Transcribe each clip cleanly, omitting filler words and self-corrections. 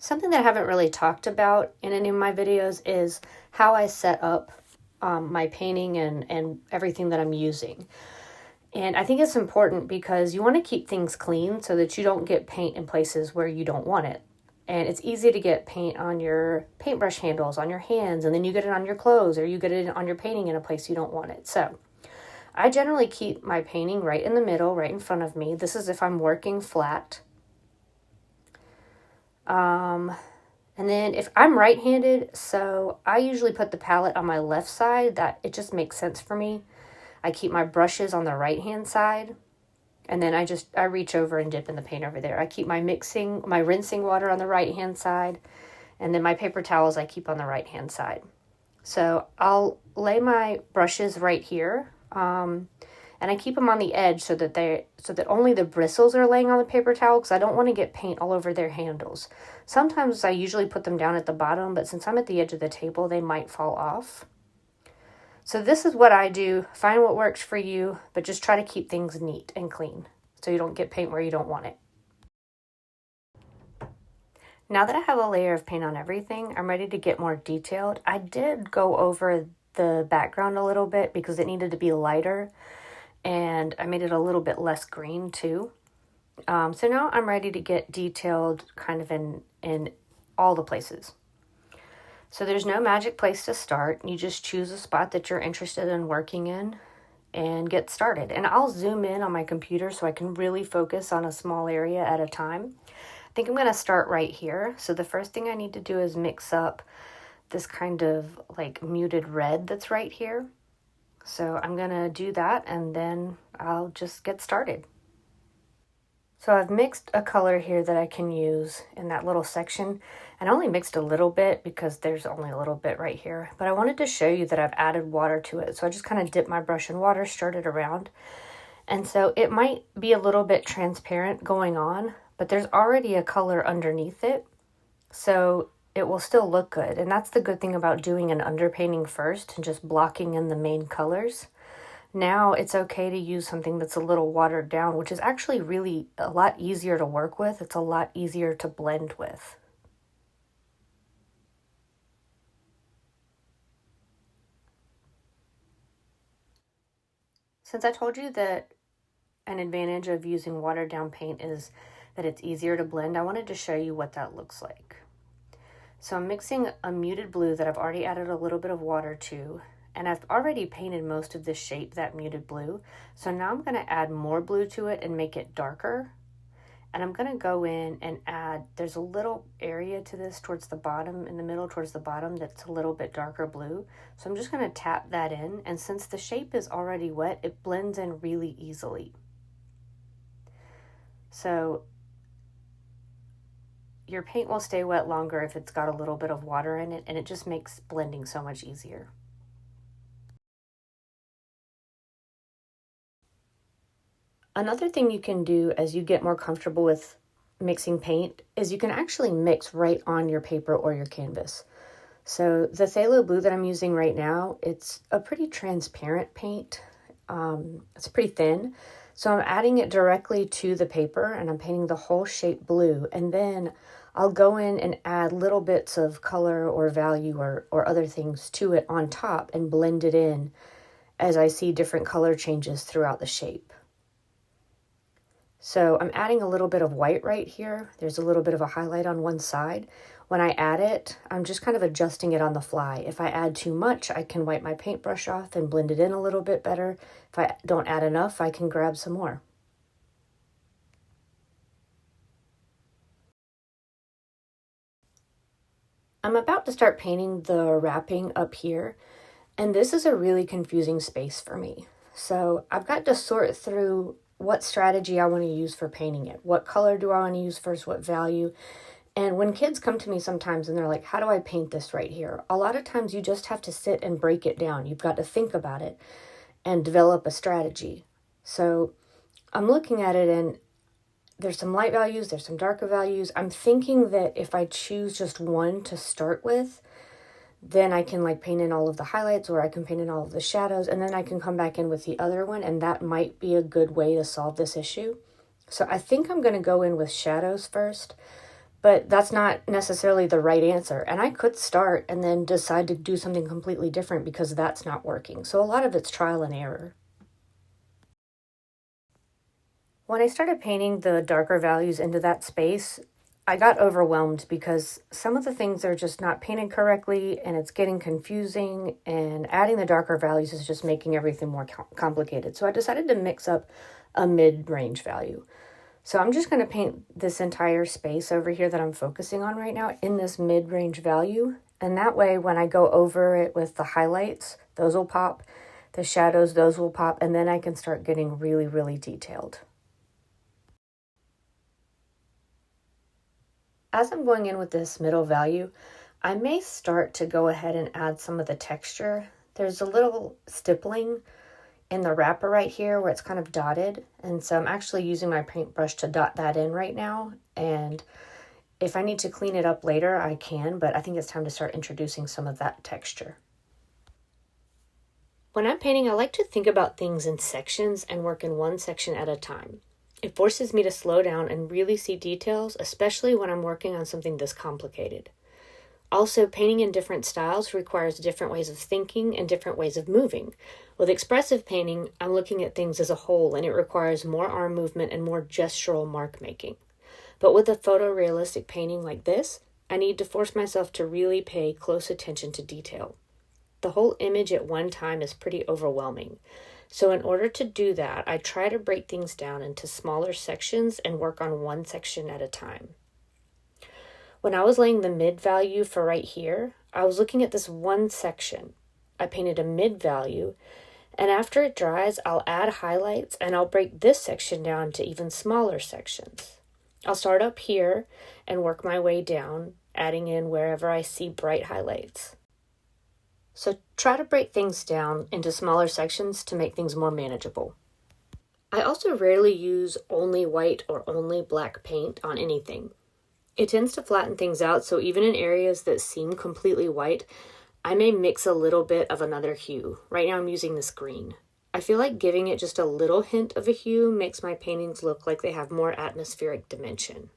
Something that I haven't really talked about in any of my videos is how I set up my painting and everything that I'm using. And I think it's important because you want to keep things clean so that you don't get paint in places where you don't want it. And it's easy to get paint on your paintbrush handles, on your hands, and then you get it on your clothes, or you get it on your painting in a place you don't want it. So I generally keep my painting right in the middle, right in front of me. This is if I'm working flat. And then if I'm right-handed, so I usually put the palette on my left side. That it just makes sense for me. I keep my brushes on the right-hand side. And then I reach over and dip in the paint over there. I keep my rinsing water on the right-hand side. And then my paper towels I keep on the right-hand side. So I'll lay my brushes right here. And I keep them on the edge so that only the bristles are laying on the paper towel, because I don't want to get paint all over their handles. Sometimes I usually put them down at the bottom, but since I'm at the edge of the table, they might fall off. So this is what I do. Find what works for you, but just try to keep things neat and clean so you don't get paint where you don't want it. Now that I have a layer of paint on everything, I'm ready to get more detailed. I did go over the background a little bit because it needed to be lighter, and I made it a little bit less green too. So now I'm ready to get detailed kind of in all the places. So there's no magic place to start. You just choose a spot that you're interested in working in and get started. And I'll zoom in on my computer so I can really focus on a small area at a time. I think I'm going to start right here. So the first thing I need to do is mix up this kind of like muted red that's right here. So I'm going to do that and then I'll just get started. So I've mixed a color here that I can use in that little section, and I only mixed a little bit because there's only a little bit right here. But I wanted to show you that I've added water to it. So I just kind of dipped my brush in water, stirred it around. And so it might be a little bit transparent going on, but there's already a color underneath it. So it will still look good. And that's the good thing about doing an underpainting first and just blocking in the main colors. Now it's okay to use something that's a little watered down, which is actually really a lot easier to work with. It's a lot easier to blend with. Since I told you that an advantage of using watered down paint is that it's easier to blend, I wanted to show you what that looks like. So I'm mixing a muted blue that I've already added a little bit of water to, and I've already painted most of this shape, that muted blue. So now I'm going to add more blue to it and make it darker. And I'm going to go in and add, there's a little area to this towards the bottom, in the middle towards the bottom, that's a little bit darker blue. So I'm just going to tap that in. And since the shape is already wet, it blends in really easily. So your paint will stay wet longer if it's got a little bit of water in it, and it just makes blending so much easier. Another thing you can do as you get more comfortable with mixing paint is you can actually mix right on your paper or your canvas. So the phthalo blue that I'm using right now, it's a pretty transparent paint. It's pretty thin. So I'm adding it directly to the paper and I'm painting the whole shape blue. And then I'll go in and add little bits of color or value or other things to it on top and blend it in as I see different color changes throughout the shape. So I'm adding a little bit of white right here. There's a little bit of a highlight on one side. When I add it, I'm just kind of adjusting it on the fly. If I add too much, I can wipe my paintbrush off and blend it in a little bit better. If I don't add enough, I can grab some more. I'm about to start painting the wrapping up here, and this is a really confusing space for me. So I've got to sort through what strategy I want to use for painting it. What color do I want to use first? What value? And when kids come to me sometimes and they're like, how do I paint this right here? A lot of times you just have to sit and break it down. You've got to think about it and develop a strategy. So I'm looking at it and there's some light values, there's some darker values. I'm thinking that if I choose just one to start with, then I can like paint in all of the highlights, or I can paint in all of the shadows, and then I can come back in with the other one, and that might be a good way to solve this issue. So I think I'm going to go in with shadows first, But that's not necessarily the right answer. And I could start and then decide to do something completely different because that's not working. So a lot of it's trial and error. When I started painting the darker values into that space, I got overwhelmed because some of the things are just not painted correctly and it's getting confusing, and adding the darker values is just making everything more complicated. So I decided to mix up a mid-range value. So I'm just going to paint this entire space over here that I'm focusing on right now in this mid-range value. And that way, when I go over it with the highlights, those will pop. The shadows, those will pop. And then I can start getting really, really detailed. As I'm going in with this middle value, I may start to go ahead and add some of the texture. There's a little stippling in the wrapper right here where it's kind of dotted. And so I'm actually using my paintbrush to dot that in right now. And if I need to clean it up later, I can, but I think it's time to start introducing some of that texture. When I'm painting, I like to think about things in sections and work in one section at a time. It forces me to slow down and really see details, especially when I'm working on something this complicated. Also, painting in different styles requires different ways of thinking and different ways of moving. With expressive painting, I'm looking at things as a whole, and it requires more arm movement and more gestural mark making. But with a photorealistic painting like this, I need to force myself to really pay close attention to detail. The whole image at one time is pretty overwhelming. So in order to do that, I try to break things down into smaller sections and work on one section at a time. When I was laying the mid value for right here, I was looking at this one section. I painted a mid value, and after it dries, I'll add highlights and I'll break this section down to even smaller sections. I'll start up here and work my way down, adding in wherever I see bright highlights. So try to break things down into smaller sections to make things more manageable. I also rarely use only white or only black paint on anything. It tends to flatten things out, so even in areas that seem completely white, I may mix a little bit of another hue. Right now I'm using this green. I feel like giving it just a little hint of a hue makes my paintings look like they have more atmospheric dimension.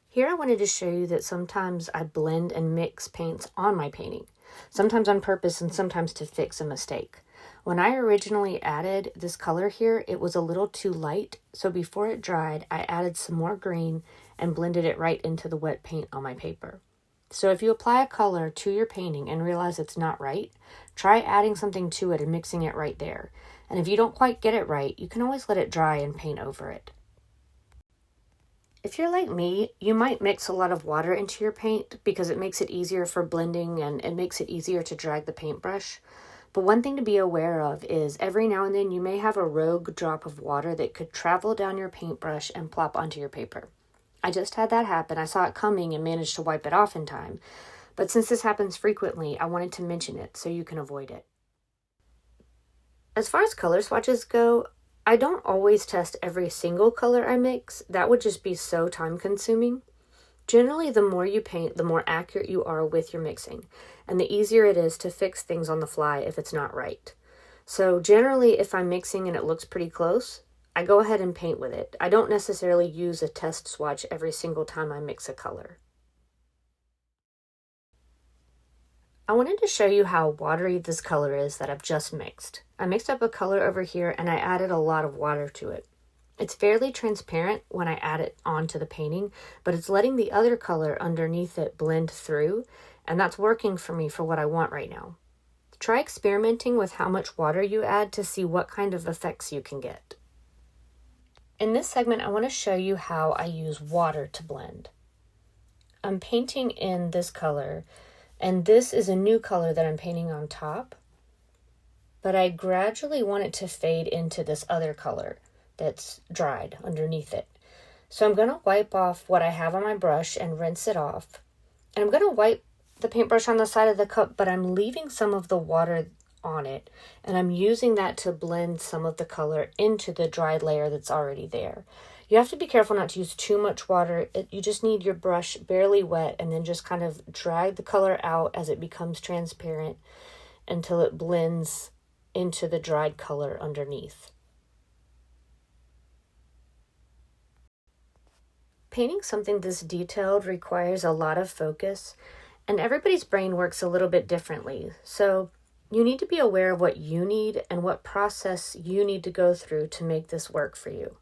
Here I wanted to show you that sometimes I blend and mix paints on my painting, sometimes on purpose and sometimes to fix a mistake. When I originally added this color here, it was a little too light, so before it dried, I added some more green and blended it right into the wet paint on my paper. So if you apply a color to your painting and realize it's not right, try adding something to it and mixing it right there. And if you don't quite get it right, you can always let it dry and paint over it. If you're like me, you might mix a lot of water into your paint because it makes it easier for blending and it makes it easier to drag the paintbrush. But one thing to be aware of is every now and then you may have a rogue drop of water that could travel down your paintbrush and plop onto your paper. I just had that happen. I saw it coming and managed to wipe it off in time. But since this happens frequently, I wanted to mention it so you can avoid it. As far as color swatches go, I don't always test every single color I mix. That would just be so time consuming. Generally, the more you paint, the more accurate you are with your mixing, and the easier it is to fix things on the fly if it's not right. So generally, if I'm mixing and it looks pretty close, I go ahead and paint with it. I don't necessarily use a test swatch every single time I mix a color. I wanted to show you how watery this color is that I've just mixed. I mixed up a color over here and I added a lot of water to it. It's fairly transparent when I add it onto the painting, but it's letting the other color underneath it blend through, and that's working for me for what I want right now. Try experimenting with how much water you add to see what kind of effects you can get. In this segment, I want to show you how I use water to blend. I'm painting in this color, and this is a new color that I'm painting on top, but I gradually want it to fade into this other color that's dried underneath it. So I'm going to wipe off what I have on my brush and rinse it off. And I'm going to wipe the paintbrush on the side of the cup, but I'm leaving some of the water on it, and I'm using that to blend some of the color into the dried layer that's already there. You have to be careful not to use too much water. You just need your brush barely wet and then just kind of drag the color out as it becomes transparent until it blends into the dried color underneath. painting something this detailed requires a lot of focus, and everybody's brain works a little bit differently. So you need to be aware of what you need and what process you need to go through to make this work for you.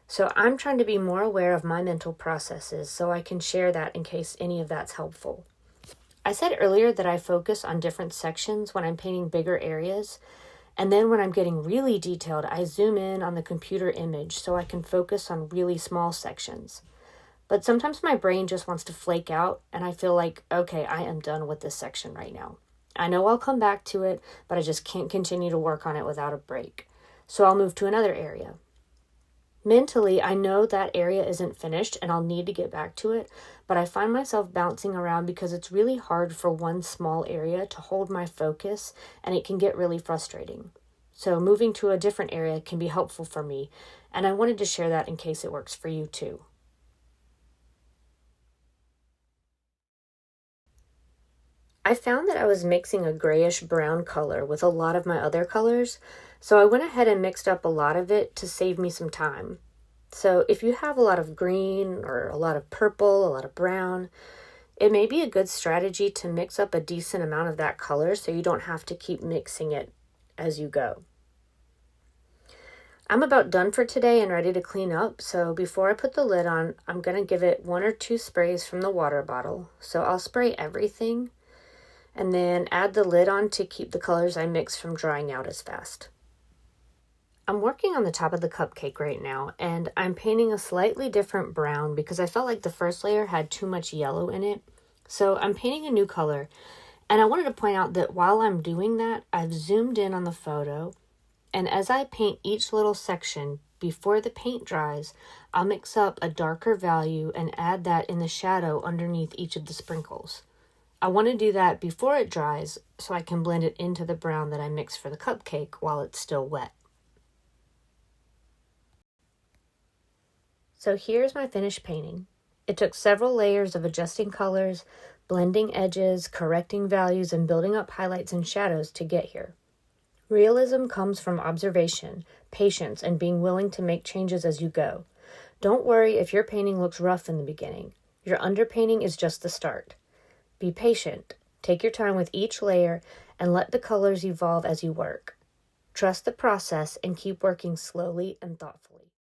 So I'm trying to be more aware of my mental processes so I can share that in case any of that's helpful. I said earlier that I focus on different sections when I'm painting bigger areas, and then when I'm getting really detailed, I zoom in on the computer image so I can focus on really small sections. But sometimes my brain just wants to flake out, and I feel like, okay, I am done with this section right now. I know I'll come back to it, but I just can't continue to work on it without a break. So I'll move to another area. Mentally, I know that area isn't finished and I'll need to get back to it, but I find myself bouncing around because it's really hard for one small area to hold my focus, and it can get really frustrating. So moving to a different area can be helpful for me, and I wanted to share that in case it works for you too. I found that I was mixing a grayish brown color with a lot of my other colors, so I went ahead and mixed up a lot of it to save me some time. So if you have a lot of green or a lot of purple, a lot of brown, it may be a good strategy to mix up a decent amount of that color so you don't have to keep mixing it as you go. I'm about done for today and ready to clean up, so before I put the lid on, I'm going to give it 1 or 2 sprays from the water bottle. So I'll spray everything and then add the lid on to keep the colors I mix from drying out as fast. I'm working on the top of the cupcake right now, and I'm painting a slightly different brown because I felt like the first layer had too much yellow in it. So I'm painting a new color, and I wanted to point out that while I'm doing that, I've zoomed in on the photo, and as I paint each little section, before the paint dries, I'll mix up a darker value and add that in the shadow underneath each of the sprinkles. I want to do that before it dries so I can blend it into the brown that I mixed for the cupcake while it's still wet. So here's my finished painting. It took several layers of adjusting colors, blending edges, correcting values, and building up highlights and shadows to get here. Realism comes from observation, patience, and being willing to make changes as you go. Don't worry if your painting looks rough in the beginning. Your underpainting is just the start. Be patient, take your time with each layer, and let the colors evolve as you work. Trust the process and keep working slowly and thoughtfully.